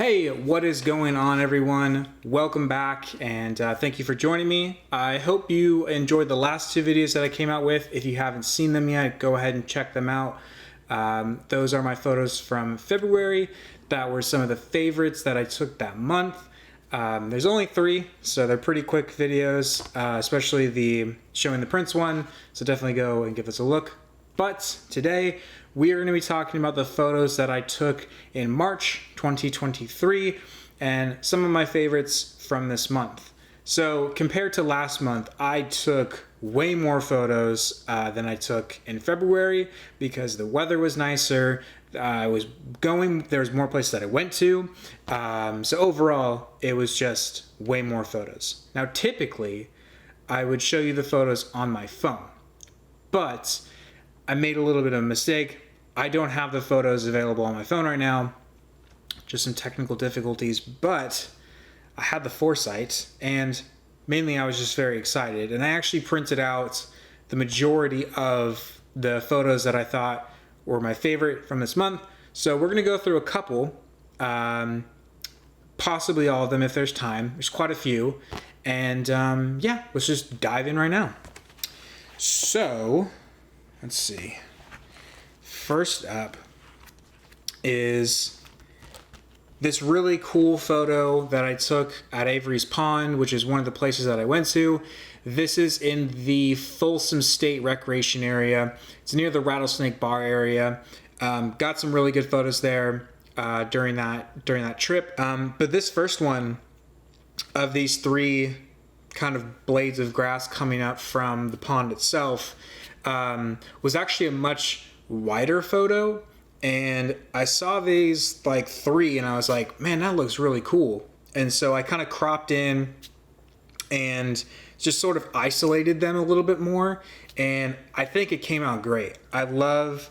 Hey, what is going on, everyone? Welcome back, and thank you for joining me. I hope you enjoyed the last two videos that I came out with. If you haven't seen them yet, go ahead and check them out. Those are my photos from February. That were some of the favorites that I took that month. There's only 3, so they're pretty quick videos, especially the showing the prints one, so definitely go and give this a look. But today, we are going to be talking about the photos that I took in March 2023 and some of my favorites from this month. So compared to last month, I took way more photos than I took in February because the weather was nicer. There was more places that I went to. So overall, it was just way more photos. Now, typically, I would show you the photos on my phone, but I made a little bit of a mistake. I don't have the photos available on my phone right now, just some technical difficulties, but I had the foresight, and mainly I was just very excited. And I actually printed out the majority of the photos that I thought were my favorite from this month. So we're gonna go through a couple, possibly all of them if there's time. There's quite a few. And yeah, let's just dive in right now. So, let's see. First up is this really cool photo that I took at Avery's Pond, which is one of the places that I went to. This is in the Folsom State Recreation Area. It's near the Rattlesnake Bar area. Got some really good photos there during that trip. But this first one of these 3 kind of blades of grass coming up from the pond itself was actually a much wider photo, and I saw these like 3 and I was like, man, that looks really cool. And so I kind of cropped in and just sort of isolated them a little bit more, and I think it came out great. I love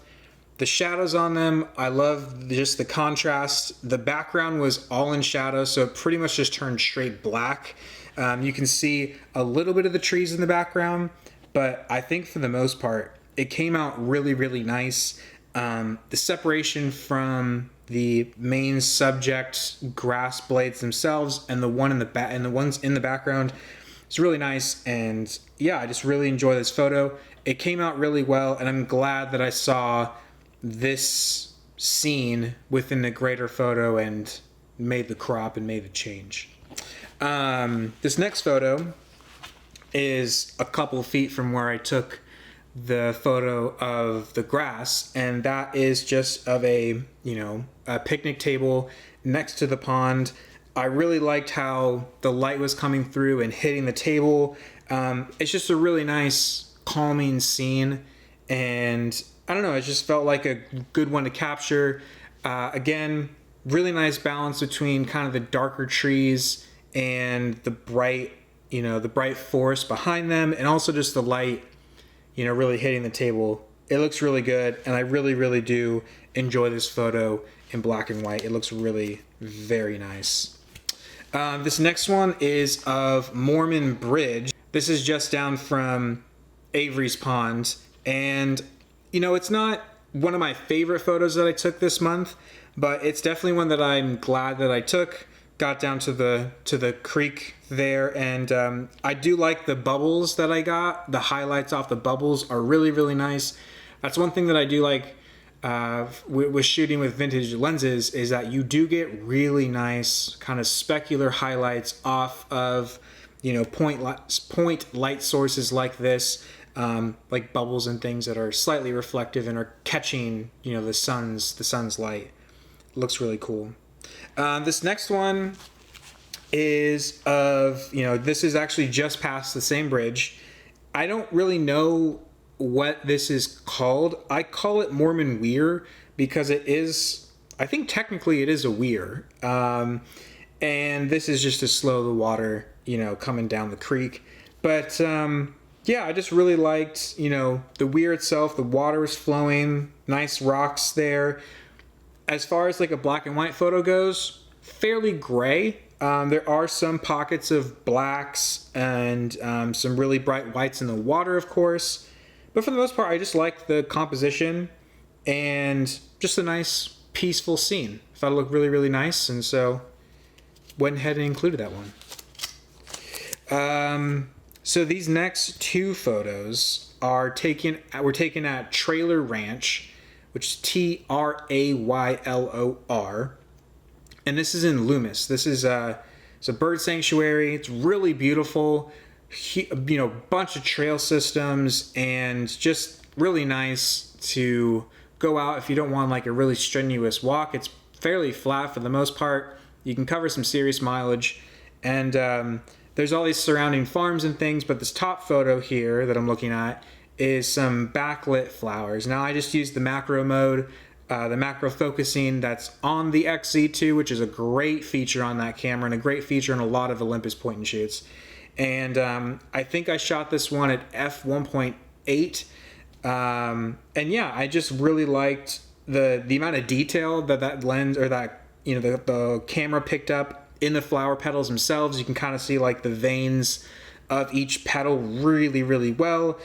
the shadows on them. I love just the contrast. The background was all in shadow, so it pretty much just turned straight black. You can see a little bit of the trees in the background, but I think for the most part, it came out really, really nice. The separation from the main subject grass blades themselves and the ones in the background is really nice. And yeah, I just really enjoy this photo. It came out really well, and I'm glad that I saw this scene within the greater photo and made the crop and made the change. This next photo is a couple feet from where I took the photo of the grass, and that is just of a picnic table next to the pond. I really liked how the light was coming through and hitting the table. It's just a really nice, calming scene, and I don't know, it just felt like a good one to capture. Again, really nice balance between kind of the darker trees and the bright forest behind them, and also just the light really hitting the table. It looks really good, and I really, really do enjoy this photo in black and white. It looks really very nice. This next one is of Mormon Bridge. This is just down from Avery's Pond, and it's not one of my favorite photos that I took this month, but it's definitely one that I'm glad that I took. Got down to the creek there, and I do like the bubbles that I got. The highlights off the bubbles are really, really nice. That's one thing that I do like with shooting with vintage lenses, is that you do get really nice kind of specular highlights off of point light sources like this, like bubbles and things that are slightly reflective and are catching the sun's light. It looks really cool. This next one is of, this is actually just past the same bridge. I don't really know what this is called. I call it Mormon Weir because it is, I think technically it is a weir. And this is just to slow the water, coming down the creek. But yeah, I just really liked, the weir itself. The water is flowing, nice rocks there. As far as like a black and white photo goes, fairly gray. There are some pockets of blacks and some really bright whites in the water, of course. But for the most part, I just like the composition and just a nice, peaceful scene. thought it looked really, really nice, and so went ahead and included that one. So these next two photos were taken at Trailer Ranch, which is Traylor, and this is in Loomis. This is it's a bird sanctuary. It's really beautiful, bunch of trail systems, and just really nice to go out if you don't want like a really strenuous walk. It's fairly flat for the most part. You can cover some serious mileage, and there's all these surrounding farms and things, but this top photo here that I'm looking at is some backlit flowers. Now I just used the macro mode, the macro focusing that's on the XZ2, which is a great feature on that camera and a great feature on a lot of Olympus point and shoots. And I think I shot this one at f1.8. And yeah, I just really liked the amount of detail that lens, or that, the camera picked up in the flower petals themselves. You can kind of see like the veins of each petal really, really well.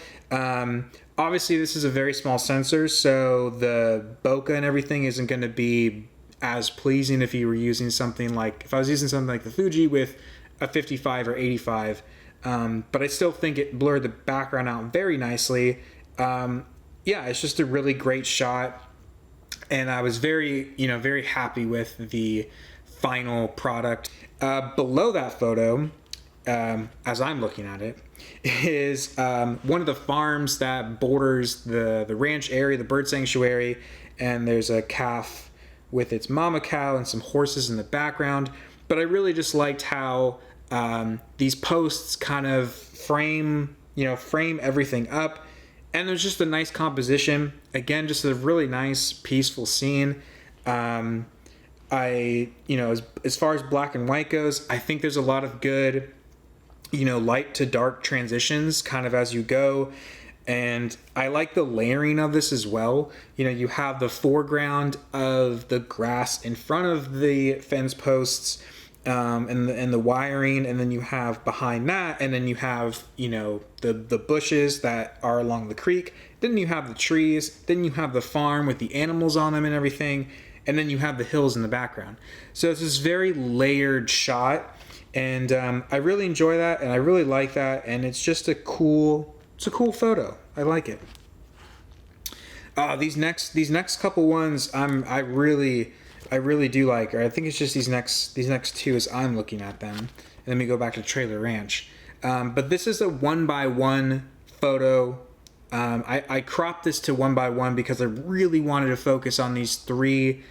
Obviously this is a very small sensor, so the bokeh and everything isn't going to be as pleasing if you were using something like, if I was using something like the Fuji with a 55 or 85. But I still think it blurred the background out very nicely. Yeah, it's just a really great shot, and I was very, very happy with the final product. Below that photo, as I'm looking at it, is one of the farms that borders the ranch area, the bird sanctuary, and there's a calf with its mama cow and some horses in the background. But I really just liked how these posts kind of frame everything up, and there's just a nice composition. Again, just a really nice, peaceful scene. As far as black and white goes, I think there's a lot of good, light to dark transitions kind of as you go. And I like the layering of this as well. You have the foreground of the grass in front of the fence posts, and the wiring, and then you have behind that, and then you have, the bushes that are along the creek. Then you have the trees. Then you have the farm with the animals on them and everything. And then you have the hills in the background. So it's this very layered shot, and I really enjoy that, and I really like that, and it's just a cool photo. I like it. These next couple ones, I really do like, or I think it's just these next two as I'm looking at them. And then we go back to Trailer Ranch. But this is a 1x1 photo. I cropped this to 1x1 because I really wanted to focus on these three,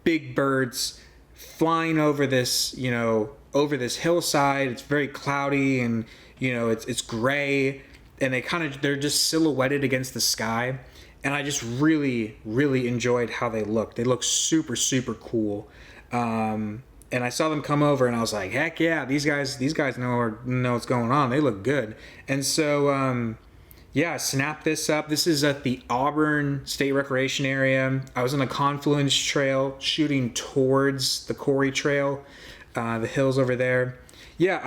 big birds flying over this hillside. It's very cloudy, and it's gray, and they're just silhouetted against the sky. And I just really, really enjoyed how they looked. They look super, super cool. And I saw them come over, and I was like, heck yeah, these guys know what's going on. They look good. And so, I snapped this up. This is at the Auburn State Recreation Area. I was on a confluence trail shooting towards the Quarry Trail, the hills over there. Yeah,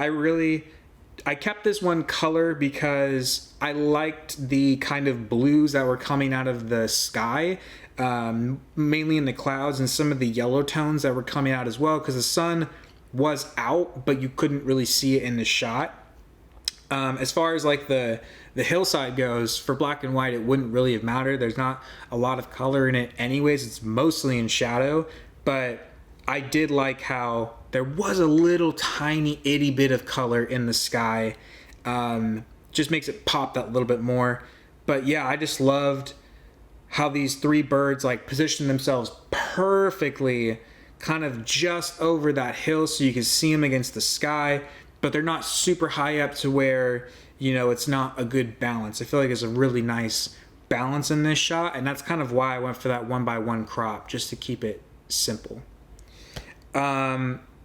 I kept this one color because I liked the kind of blues that were coming out of the sky, mainly in the clouds, and some of the yellow tones that were coming out as well, because the sun was out, but you couldn't really see it in the shot. As far as like the hillside goes, for black and white, it wouldn't really have mattered. There's not a lot of color in it anyways. It's mostly in shadow, but I did like how there was a little tiny itty bit of color in the sky. Just makes it pop that little bit more. But yeah, I just loved how these three birds like positioned themselves perfectly kind of just over that hill so you can see them against the sky, but they're not super high up to where, it's not a good balance. I feel like there's a really nice balance in this shot, and that's kind of why I went for that 1x1 crop, just to keep it simple.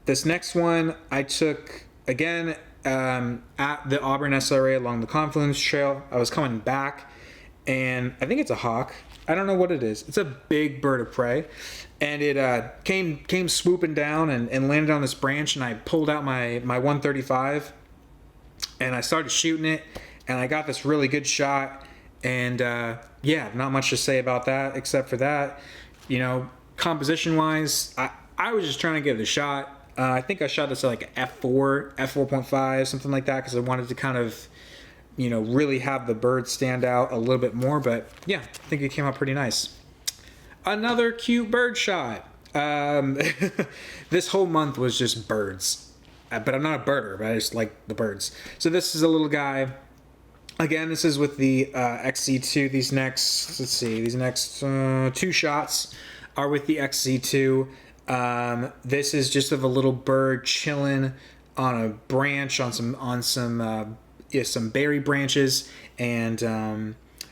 This next one I took, again, at the Auburn SRA along the Confluence Trail. I was coming back, and I think it's a hawk. I don't know what it is. It's a big bird of prey, and it came swooping down and landed on this branch, and I pulled out my 135, and I started shooting it, and I got this really good shot. And not much to say about that except for that, composition wise, I was just trying to give it a shot. I think I shot this at like f4, f4.5, something like that, because I wanted to kind of, really have the bird stand out a little bit more. But yeah, I think it came out pretty nice. Another cute bird shot. This whole month was just birds. But I'm not a birder, but I just like the birds. So this is a little guy. Again, this is with the XZ2. These next 2 shots are with the XZ2. This is just of a little bird chilling on a branch on some berry branches, and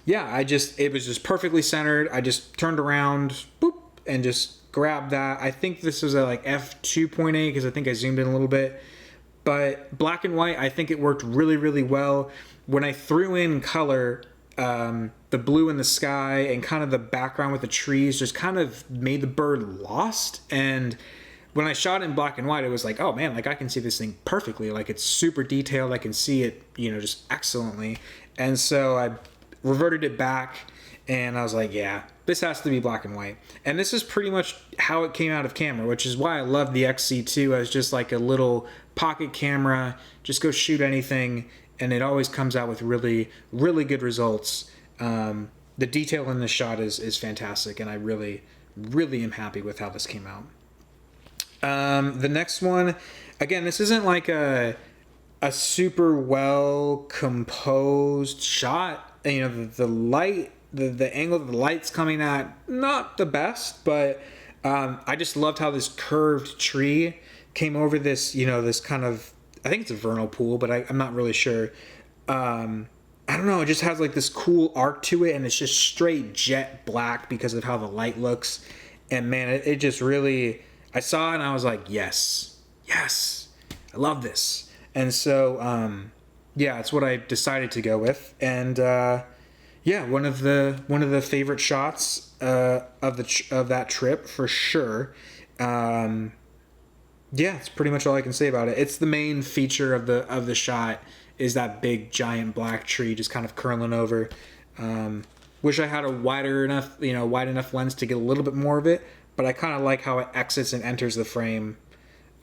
it was just perfectly centered. I just turned around, boop, and just grabbed that. I think this was at like f2.8 because I think I zoomed in a little bit. But black and white, I think it worked really, really well. When I threw in color, the blue in the sky and kind of the background with the trees just kind of made the bird lost. And when I shot in black and white, it was like, oh man, like I can see this thing perfectly. Like it's super detailed. I can see it, just excellently. And so I reverted it back and I was like, yeah, this has to be black and white. And this is pretty much how it came out of camera, which is why I love the XZ2 as just like a little pocket camera. Just go shoot anything. And it always comes out with really, really good results. The detail in this shot is fantastic, and I really, really am happy with how this came out. The next one, again, this isn't like a super well composed shot. The light, the angle that the light's coming at, not the best, but I just loved how this curved tree came over this, this kind of, I think it's a vernal pool, but I'm not really sure. I don't know. It just has like this cool arc to it, and it's just straight jet black because of how the light looks. And man, it just really, I saw it and I was like, yes, I love this. And so, it's what I decided to go with. And one of the favorite shots of that trip for sure. It's pretty much all I can say about it. It's the main feature of the shot is that big giant black tree just kind of curling over. Wish I had a wide enough lens to get a little bit more of it, but I kind of like how it exits and enters the frame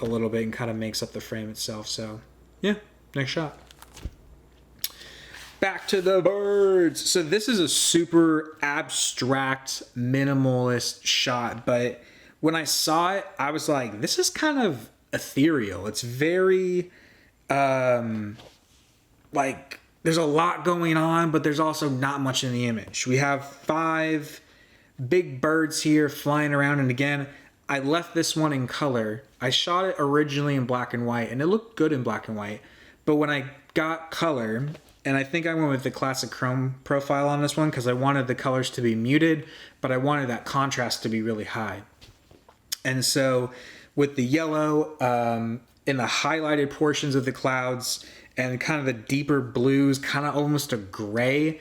a little bit and kind of makes up the frame itself. So yeah, next shot. Back to the birds. So this is a super abstract, minimalist shot, but when I saw it, I was like, this is kind of ethereal. It's very, there's a lot going on, but there's also not much in the image. We have 5 big birds here flying around. And again, I left this one in color. I shot it originally in black and white, and it looked good in black and white. But when I got color, and I think I went with the classic chrome profile on this one because I wanted the colors to be muted, but I wanted that contrast to be really high. And so with the yellow in the highlighted portions of the clouds and kind of the deeper blues, kind of almost a gray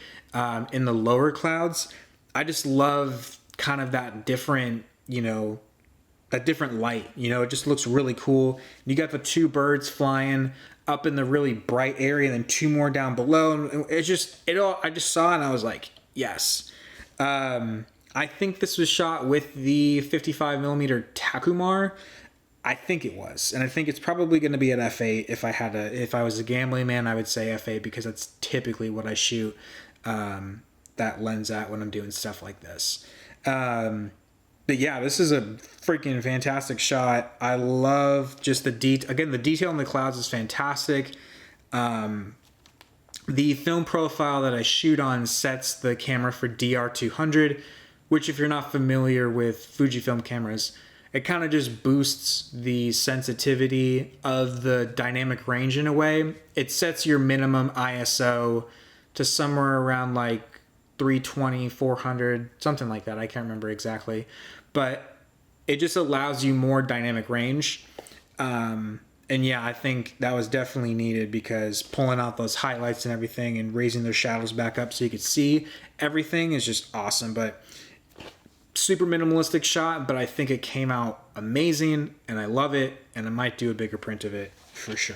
in the lower clouds, I just love kind of that different, that different light. It just looks really cool. You got the 2 birds flying up in the really bright area and then 2 more down below. And I just saw it and I was like, yes. I think this was shot with the 55mm Takumar. I think it was, and I think it's probably going to be at f8. If I was a gambling man, I would say f8 because that's typically what I shoot that lens at when I'm doing stuff like this. But yeah, this is a freaking fantastic shot. I love just the detail in the clouds is fantastic. The film profile that I shoot on sets the camera for DR200, which if you're not familiar with Fujifilm cameras, it kind of just boosts the sensitivity of the dynamic range in a way. It sets your minimum ISO to somewhere around like 320, 400, something like that. I can't remember exactly. But it just allows you more dynamic range. And yeah, I think that was definitely needed because pulling out those highlights and everything and raising those shadows back up so you could see everything is just awesome. But super minimalistic shot, but I think it came out amazing and I love it, and I might do a bigger print of it for sure.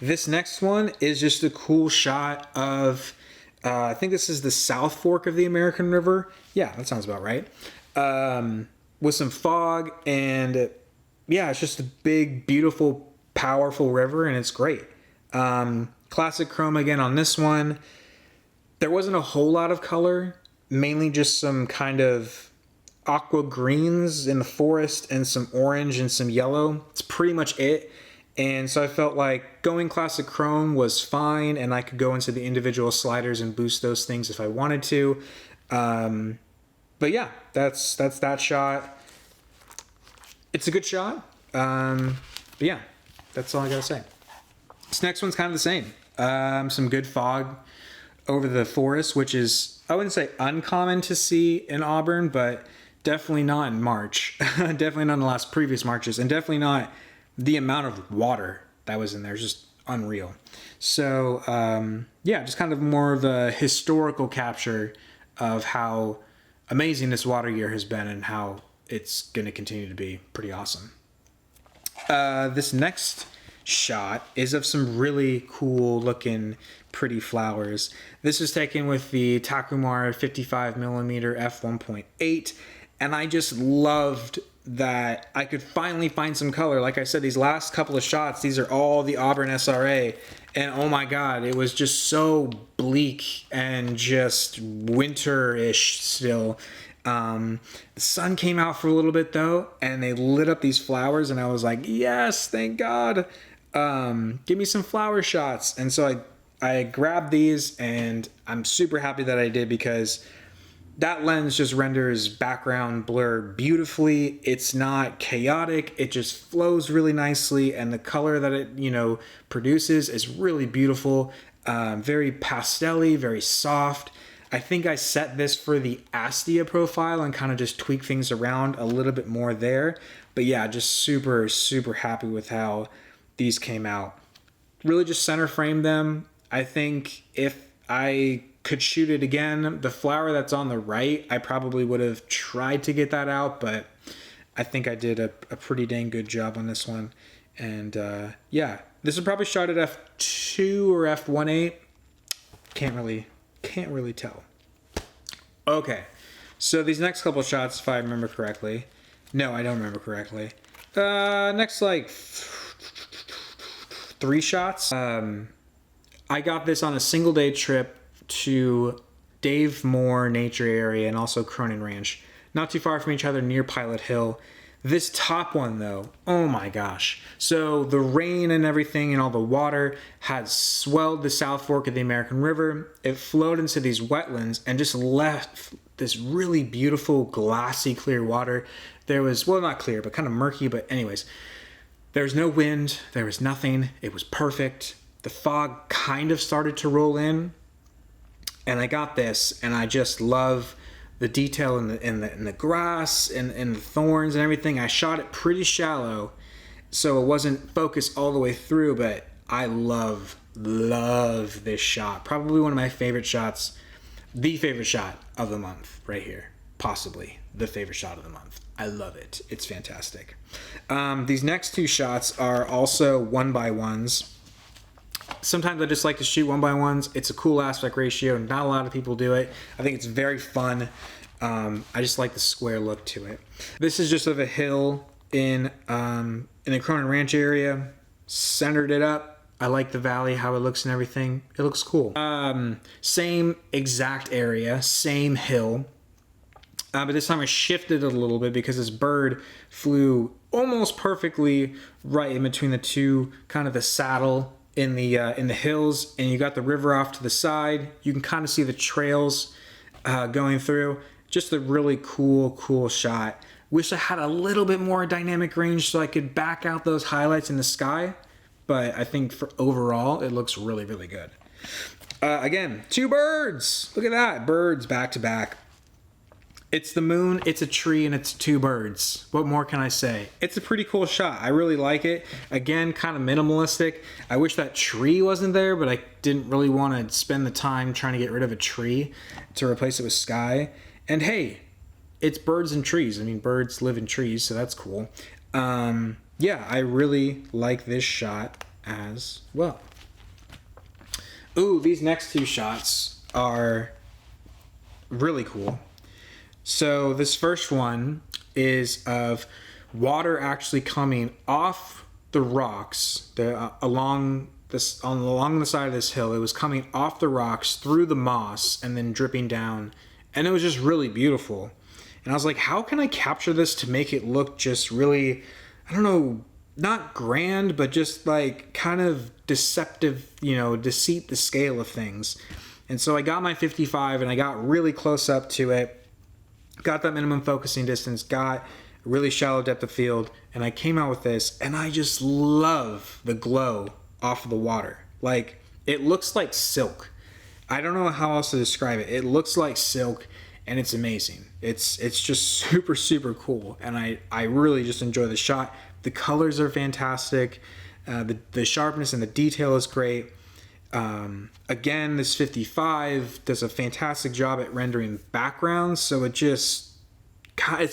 This next one is just a cool shot of I think this is the South Fork of the American River. Yeah, that sounds about right. with some fog, and yeah, it's just a big, beautiful, powerful river, and it's great. Classic chrome again on this one. There wasn't a whole lot of color, mainly just some kind of aqua greens in the forest and some orange and some yellow. It's pretty much it. And so I felt like going classic chrome was fine, and I could go into the individual sliders and boost those things if I wanted to. But yeah, that's that shot. It's a good shot. But yeah, that's all I gotta say. This next one's kind of the same. Some good fog over the forest, which is, I wouldn't say uncommon to see in Auburn, but definitely not in March. Definitely not in the previous Marches, and definitely not the amount of water that was in there. It's just unreal. So yeah, just kind of more of a historical capture of how amazing this water year has been and how it's going to continue to be pretty awesome. This next shot is of some really cool looking pretty flowers. This is taken with the Takumar 55mm f1.8, and I just loved that I could finally find some color. Like I said, these last couple of shots, these are all the Auburn SRA, and oh my god, it was just so bleak and just winter-ish still. The sun came out for a little bit though, and they lit up these flowers, and I was like, yes, thank god. Give me some flower shots. And so I grabbed these, and I'm super happy that I did, because that lens just renders background blur beautifully. It's not chaotic. It just flows really nicely, and the color that it, produces is really beautiful. Very pastel-y, very soft. I think I set this for the Astia profile and kind of just tweak things around a little bit more there. But yeah, just super, super happy with how these came out. Really just center frame them. I think if I could shoot it again, the flower that's on the right, I probably would have tried to get that out, but I think I did a pretty dang good job on this one. And yeah, this is probably shot at f2 or f1.8. Can't really tell. Okay, so these next couple shots, if I remember correctly. No, I don't remember correctly. Next, like 3 shots. I got this on a single day trip to Dave Moore Nature Area and also Cronin Ranch. Not too far from each other, near Pilot Hill. This top one though, oh my gosh. So the rain and everything and all the water had swelled the South Fork of the American River. It flowed into these wetlands and just left this really beautiful glassy clear water. There was, well, not clear, but kind of murky, but anyways. There was no wind, there was nothing. It was perfect. The fog kind of started to roll in, and I got this, and I just love the detail in the grass and the thorns and everything. I shot it pretty shallow, so it wasn't focused all the way through, but I love this shot. Probably one of my favorite shots, the favorite shot of the month right here. Possibly the favorite shot of the month. I love it. It's fantastic. These next 2 shots are also 1x1s. Sometimes I just like to shoot 1x1s. It's a cool aspect ratio. Not a lot of people do it. I think it's very fun. I just like the square look to it. This is just of a hill in the Cronin Ranch area. Centered it up. I like the valley, how it looks and everything. It looks cool. Same exact area, same hill. But this time I shifted it a little bit because this bird flew almost perfectly right in between the two, kind of the saddle in the hills, and you got the river off to the side. You can kind of see the trails going through. Just a really cool shot. Wish I had a little bit more dynamic range so I could back out those highlights in the sky, but I think for overall it looks really good. Again, 2 birds. Look at that, birds back to back. It's the moon, it's a tree, and it's 2 birds. What more can I say? It's a pretty cool shot. I really like it. Again, kind of minimalistic. I wish that tree wasn't there, but I didn't really want to spend the time trying to get rid of a tree to replace it with sky. And hey, it's birds and trees. I mean, birds live in trees, so that's cool. Yeah, I really like this shot as well. Ooh, these next 2 shots are really cool. So this first one is of water actually coming off the rocks along the side of this hill. It was coming off the rocks through the moss and then dripping down, and it was just really beautiful. And I was like, how can I capture this to make it look just really, I don't know, not grand, but just like kind of deceptive, deceit the scale of things. And so I got my 55 and I got really close up to it, got that minimum focusing distance, got a really shallow depth of field, and I came out with this, and I just love the glow off of the water. Like, it looks like silk. I don't know how else to describe it. It looks like silk, and it's amazing. It's just super, super cool, and I really just enjoy the shot. The colors are fantastic. The sharpness and the detail is great. Again, this 55 does a fantastic job at rendering backgrounds, so it's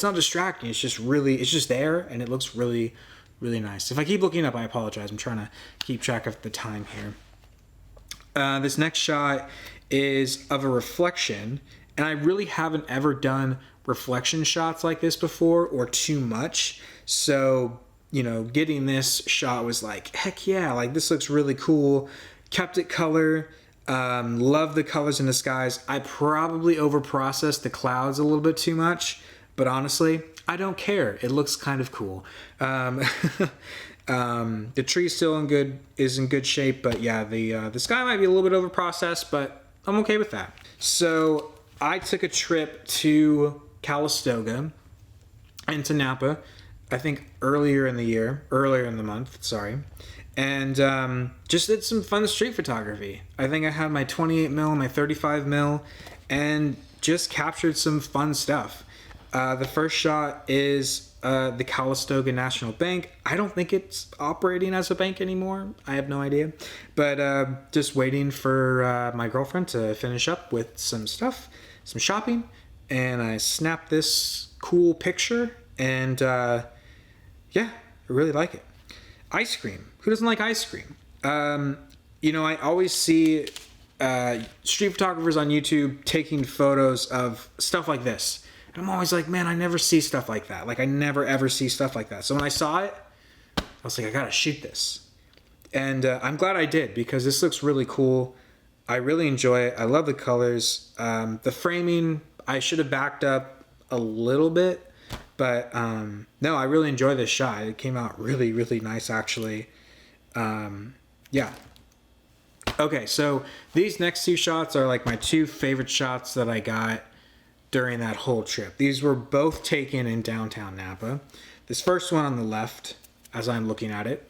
not distracting. It's just there, and it looks really, really nice. If I keep looking up, I apologize. I'm trying to keep track of the time here. This next shot is of a reflection, and I really haven't ever done reflection shots like this before, or too much. So, getting this shot was like, heck yeah, like this looks really cool. Kept it color. Love the colors in the skies. I probably overprocessed the clouds a little bit too much, but honestly, I don't care. It looks kind of cool. The tree's still is in good shape, but yeah, the sky might be a little bit overprocessed, but I'm okay with that. So I took a trip to Calistoga and to Napa, I think earlier in the month, sorry. And just did some fun street photography. I think I had my 28mm, my 35mm, and just captured some fun stuff. The first shot is the Calistoga National Bank. I don't think it's operating as a bank anymore. I have no idea. But just waiting for my girlfriend to finish up with some stuff, some shopping. And I snapped this cool picture. And yeah, I really like it. Ice cream. Who doesn't like ice cream? I always see street photographers on YouTube taking photos of stuff like this. And I'm always like, man, I never see stuff like that. Like, I never, ever see stuff like that. So when I saw it, I was like, I gotta shoot this. And I'm glad I did, because this looks really cool. I really enjoy it. I love the colors. The framing, I should have backed up a little bit. But no, I really enjoy this shot. It came out really, really nice, actually. Yeah. Okay, so these next two shots are like my two favorite shots that I got during that whole trip. These were both taken in downtown Napa. This first one on the left, as I'm looking at it,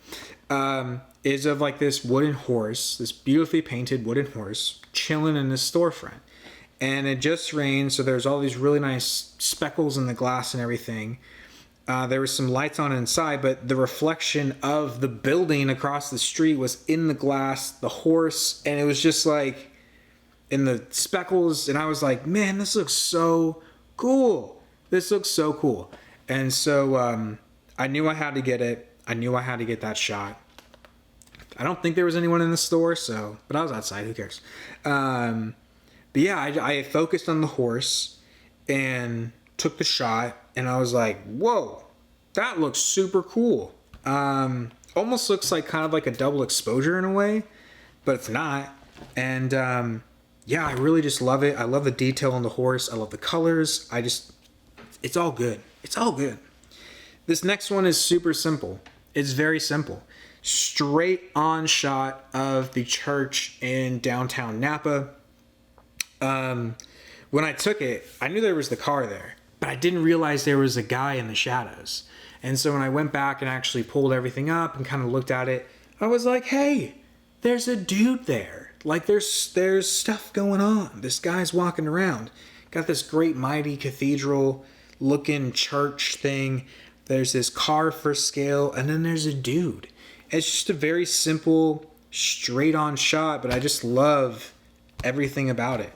is of like this wooden horse, this beautifully painted wooden horse, chilling in this storefront. And it just rained, so there's all these really nice speckles in the glass and everything. There was some lights on inside, but the reflection of the building across the street was in the glass, the horse, and it was just like in the speckles. And I was like, man, this looks so cool. This looks so cool. And so I knew I had to get it. I knew I had to get that shot. I don't think there was anyone in the store, but I was outside. Who cares? But yeah, I focused on the horse and took the shot, and I was like, whoa, that looks super cool. Almost looks like kind of like a double exposure in a way, but it's not. And yeah, I really just love it. I love the detail on the horse. I love the colors. It's all good. It's all good. This next one is super simple. It's very simple. Straight on shot of the church in downtown Napa. When I took it, I knew there was the car there, but I didn't realize there was a guy in the shadows. And so when I went back and actually pulled everything up and kind of looked at it, I was like, hey, there's a dude there. Like there's stuff going on. This guy's walking around. Got this great mighty cathedral looking church thing. There's this car for scale, and then there's a dude. It's just a very simple, straight on shot, but I just love everything about it.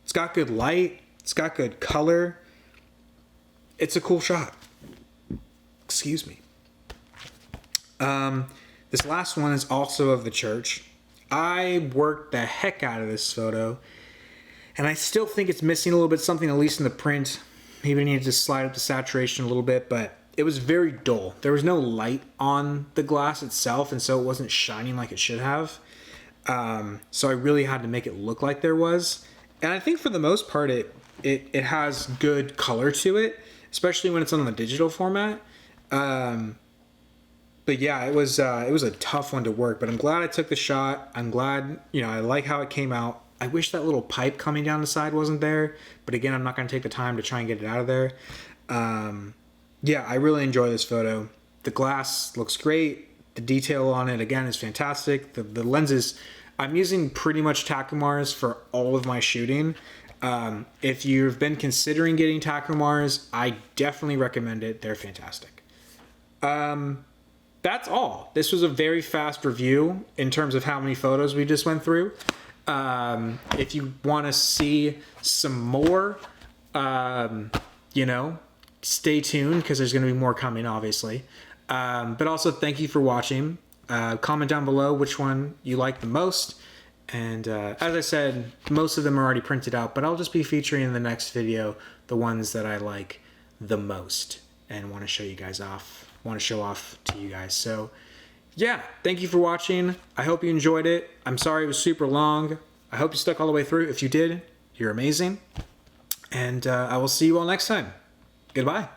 It's got good light. It's got good color. It's a cool shot. Excuse me. This last one is also of the church. I worked the heck out of this photo, and I still think it's missing a little bit something, at least in the print. Maybe I needed to slide up the saturation a little bit, but it was very dull. There was no light on the glass itself, and so it wasn't shining like it should have. So I really had to make it look like there was. And I think for the most part, it has good color to it, especially when it's on the digital format. But yeah, it was a tough one to work, but I'm glad I took the shot. I'm glad, I like how it came out. I wish that little pipe coming down the side wasn't there, but again, I'm not going to take the time to try and get it out of there. Yeah, I really enjoy this photo. The glass looks great. The detail on it, again, is fantastic. The lenses, I'm using pretty much Takumars for all of my shooting. If you've been considering getting Takumars, I definitely recommend it. They're fantastic. That's all. This was a very fast review in terms of how many photos we just went through. If you want to see some more, stay tuned because there's going to be more coming, obviously. But also, thank you for watching. Comment down below which one you like the most. And as I said, most of them are already printed out, but I'll just be featuring in the next video the ones that I like the most and want to show off to you guys. So yeah, thank you for watching. I hope you enjoyed it. I'm sorry it was super long. I hope you stuck all the way through. If you did, you're amazing. And I will see you all next time. Goodbye.